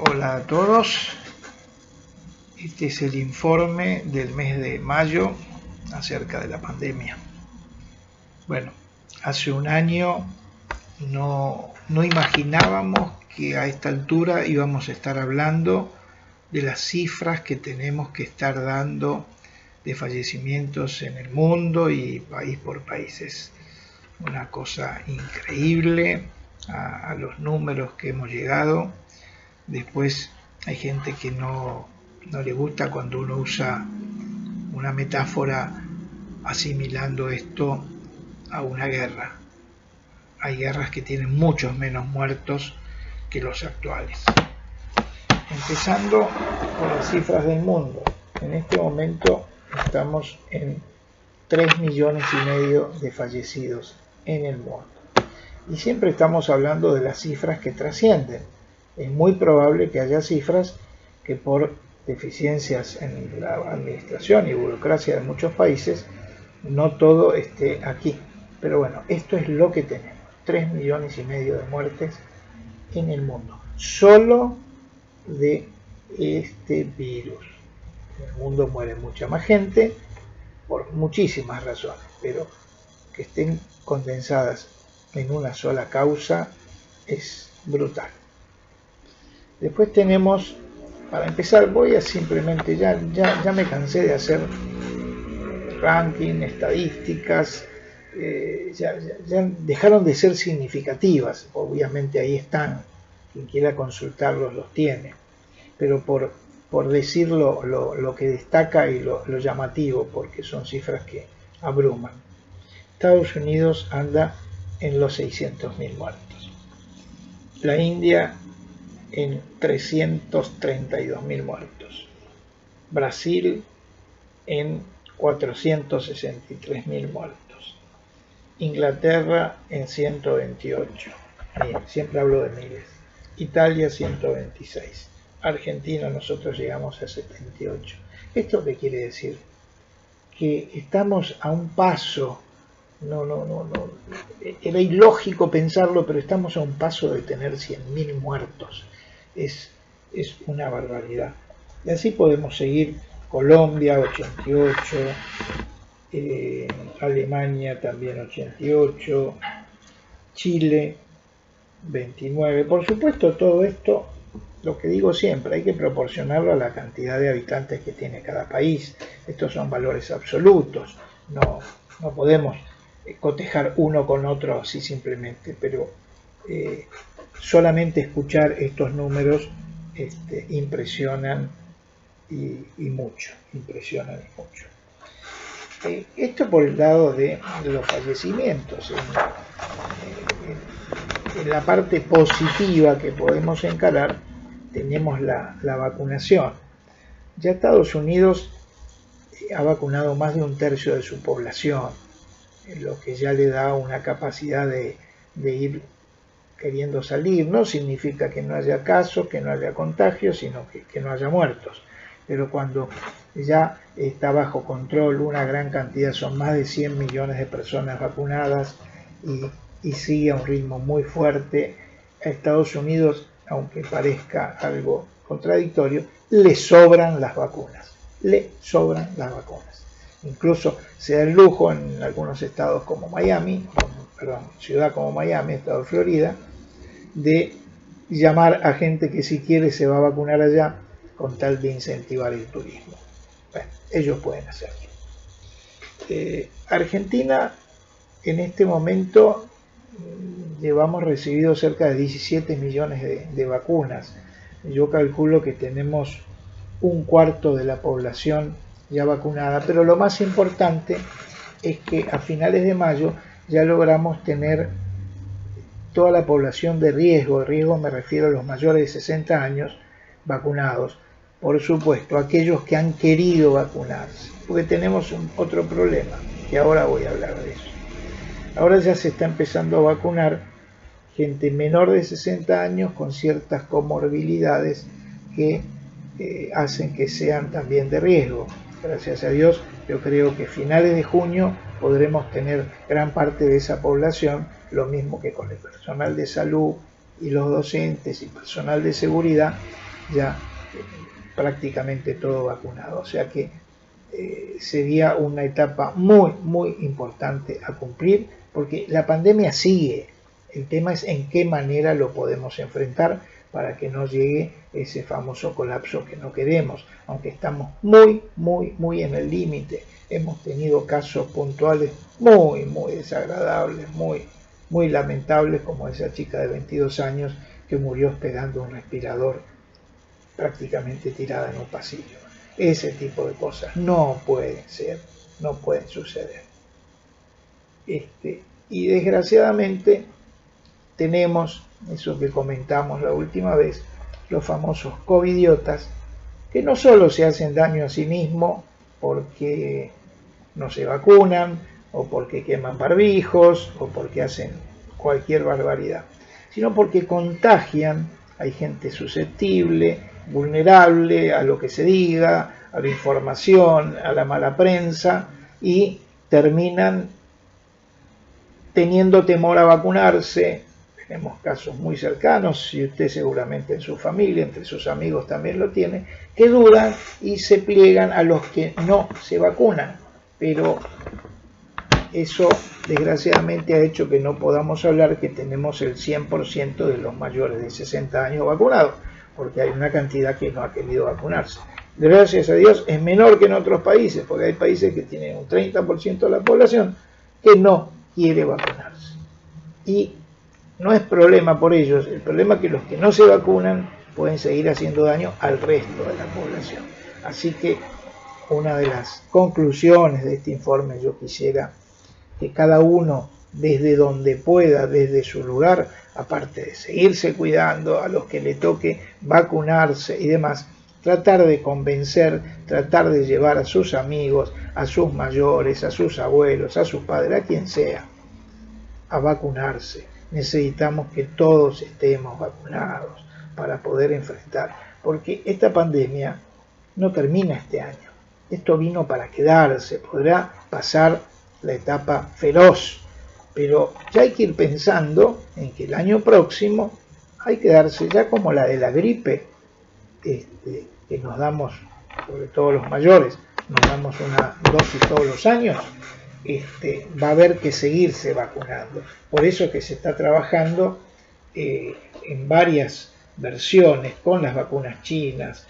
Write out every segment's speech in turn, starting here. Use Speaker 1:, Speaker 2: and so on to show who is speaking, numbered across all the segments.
Speaker 1: Hola a todos, este es el informe del mes de mayo acerca de la pandemia. Bueno, hace un año no imaginábamos que a esta altura íbamos a estar hablando de las cifras que tenemos que estar dando de fallecimientos en el mundo y país por país. Es una cosa increíble a los números que hemos llegado. Después hay gente que no le gusta cuando uno usa una metáfora asimilando esto a una guerra. Hay guerras que tienen muchos menos muertos que los actuales. Empezando por las cifras del mundo. En este momento estamos en 3,5 millones de fallecidos en el mundo. Y siempre estamos hablando de las cifras que trascienden. Es muy probable que haya cifras que por deficiencias en la administración y burocracia de muchos países no todo esté aquí. Pero bueno, esto es lo que tenemos. 3,5 millones de muertes en el mundo. Solo de este virus. En el mundo muere mucha más gente por muchísimas razones, pero que estén condensadas en una sola causa es brutal. Después tenemos, para empezar, voy a simplemente, ya me cansé de hacer ranking, estadísticas, ya dejaron de ser significativas. Obviamente ahí están, quien quiera consultarlos los tiene, pero por decir lo que destaca y lo llamativo, porque son cifras que abruman. Estados Unidos anda en los 600.000 muertos. La India en 332.000 muertos. Brasil en 463.000 muertos. Inglaterra en 128. Siempre hablo de miles. Italia 126. Argentina nosotros llegamos a 78. ¿Esto qué quiere decir? Que estamos a un paso. No. Era ilógico pensarlo, pero estamos a un paso de tener 100.000 muertos. Es una barbaridad. Y así podemos seguir. Colombia 88, Alemania también 88, Chile 29. Por supuesto, todo esto, lo que digo siempre, hay que proporcionarlo a la cantidad de habitantes que tiene cada país. Estos son valores absolutos. No podemos cotejar uno con otro así simplemente, pero solamente escuchar estos números impresionan y mucho. Esto por el lado de los fallecimientos. En la parte positiva que podemos encarar tenemos la vacunación. Ya Estados Unidos ha vacunado más de 1/3 de su población, lo que ya le da una capacidad de ir queriendo salir. No significa que no haya casos, que no haya contagios, sino que no haya muertos. Pero cuando ya está bajo control una gran cantidad, son más de 100 millones de personas vacunadas y sigue a un ritmo muy fuerte, a Estados Unidos, aunque parezca algo contradictorio, le sobran las vacunas. Incluso se da el lujo en algunos estados como Miami, ciudad como Miami, estado de Florida, de llamar a gente que si quiere se va a vacunar allá con tal de incentivar el turismo. Bueno, ellos pueden hacerlo. Argentina, en este momento, llevamos recibido cerca de 17 millones de vacunas. Yo calculo que tenemos 1/4 de la población ya vacunada, pero lo más importante es que a finales de mayo ya logramos tener toda la población de riesgo me refiero a los mayores de 60 años, vacunados. Por supuesto, aquellos que han querido vacunarse, porque tenemos otro problema, que ahora voy a hablar de eso. Ahora ya se está empezando a vacunar gente menor de 60 años con ciertas comorbilidades que hacen que sean también de riesgo. Gracias a Dios, yo creo que a finales de junio podremos tener gran parte de esa población, lo mismo que con el personal de salud y los docentes y personal de seguridad, ya prácticamente todo vacunado. O sea que sería una etapa muy importante a cumplir, porque la pandemia sigue. El tema es en qué manera lo podemos enfrentar para que no llegue ese famoso colapso que no queremos, aunque estamos muy en el límite. Hemos tenido casos puntuales muy desagradables, muy lamentables, como esa chica de 22 años que murió esperando un respirador prácticamente tirada en un pasillo. Ese tipo de cosas no pueden ser, no pueden suceder. Y desgraciadamente tenemos eso que comentamos la última vez, los famosos covidiotas, que no solo se hacen daño a sí mismos porque no se vacunan, o porque queman barbijos, o porque hacen cualquier barbaridad, sino porque contagian. Hay gente susceptible, vulnerable a lo que se diga, a la información, a la mala prensa, y terminan teniendo temor a vacunarse. Tenemos casos muy cercanos, y usted seguramente en su familia, entre sus amigos también lo tiene, que dudan y se pliegan a los que no se vacunan. Pero eso desgraciadamente ha hecho que no podamos hablar que tenemos el 100% de los mayores de 60 años vacunados, porque hay una cantidad que no ha querido vacunarse. Gracias a Dios es menor que en otros países, porque hay países que tienen un 30% de la población que no quiere vacunarse. Y no es problema por ellos, el problema es que los que no se vacunan pueden seguir haciendo daño al resto de la población. Así que una de las conclusiones de este informe, yo quisiera que cada uno, desde donde pueda, desde su lugar, aparte de seguirse cuidando, a los que le toque vacunarse y demás, tratar de convencer, tratar de llevar a sus amigos, a sus mayores, a sus abuelos, a sus padres, a quien sea, a vacunarse. Necesitamos que todos estemos vacunados para poder enfrentar, porque esta pandemia no termina este año. Esto vino para quedarse, podrá pasar la etapa feroz, pero ya hay que ir pensando en que el año próximo hay que darse ya como la de la gripe, que nos damos, sobre todo los mayores, nos damos una dosis todos los años. Va a haber que seguirse vacunando. Por eso que se está trabajando en varias versiones con las vacunas chinas,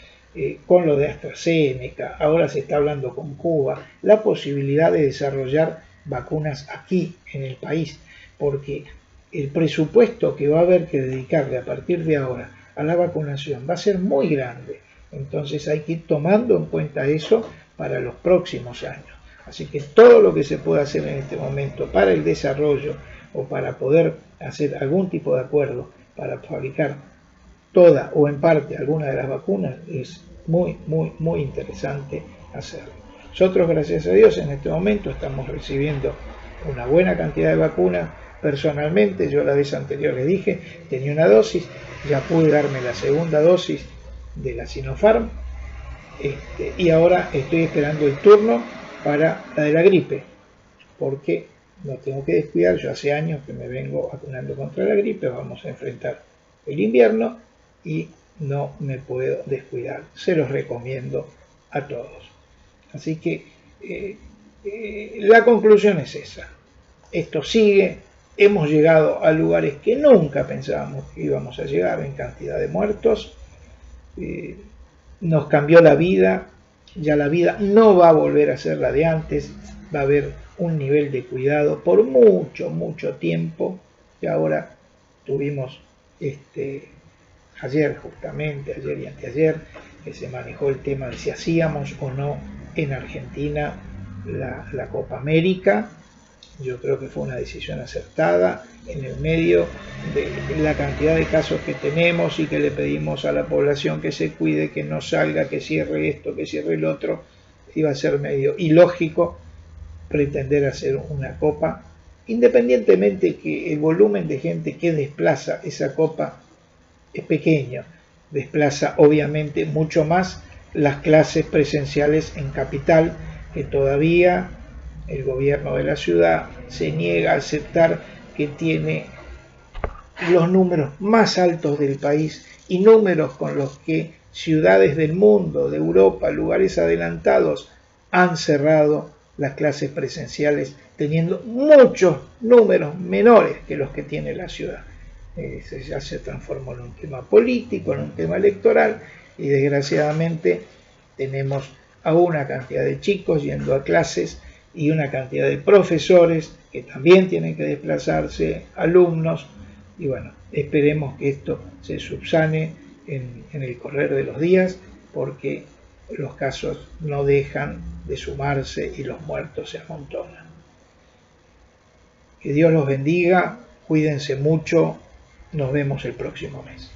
Speaker 1: con lo de AstraZeneca, ahora se está hablando con Cuba, la posibilidad de desarrollar vacunas aquí en el país, porque el presupuesto que va a haber que dedicarle a partir de ahora a la vacunación va a ser muy grande. Entonces hay que ir tomando en cuenta eso para los próximos años. Así que todo lo que se pueda hacer en este momento para el desarrollo o para poder hacer algún tipo de acuerdo para fabricar toda o en parte alguna de las vacunas es muy interesante hacerlo. Nosotros, gracias a Dios, en este momento estamos recibiendo una buena cantidad de vacunas. Personalmente, yo la vez anterior les dije, tenía una dosis, ya pude darme la segunda dosis de la Sinopharm, y ahora estoy esperando el turno para la de la gripe, porque no tengo que descuidar. Yo hace años que me vengo vacunando contra la gripe, vamos a enfrentar el invierno y no me puedo descuidar. Se los recomiendo a todos. Así que la conclusión es esa. Esto sigue, hemos llegado a lugares que nunca pensábamos que íbamos a llegar en cantidad de muertos. Nos cambió la vida, ya la vida no va a volver a ser la de antes, va a haber un nivel de cuidado por mucho tiempo. Y ahora tuvimos ayer y anteayer, que se manejó el tema de si hacíamos o no en Argentina la Copa América. Yo creo que fue una decisión acertada en el medio de la cantidad de casos que tenemos y que le pedimos a la población que se cuide, que no salga, que cierre esto, que cierre el otro. Iba a ser medio ilógico pretender hacer una copa, independientemente que el volumen de gente que desplaza esa copa es pequeño, desplaza obviamente mucho más las clases presenciales en capital, que todavía el gobierno de la ciudad se niega a aceptar que tiene los números más altos del país y números con los que ciudades del mundo, de Europa, lugares adelantados, han cerrado las clases presenciales teniendo muchos números menores que los que tiene la ciudad. Ya se transformó en un tema político, en un tema electoral, y desgraciadamente tenemos a una cantidad de chicos yendo a clases y una cantidad de profesores que también tienen que desplazarse, alumnos, y bueno, esperemos que esto se subsane en el correr de los días, porque los casos no dejan de sumarse y los muertos se amontonan. Que Dios los bendiga, cuídense mucho, nos vemos el próximo mes.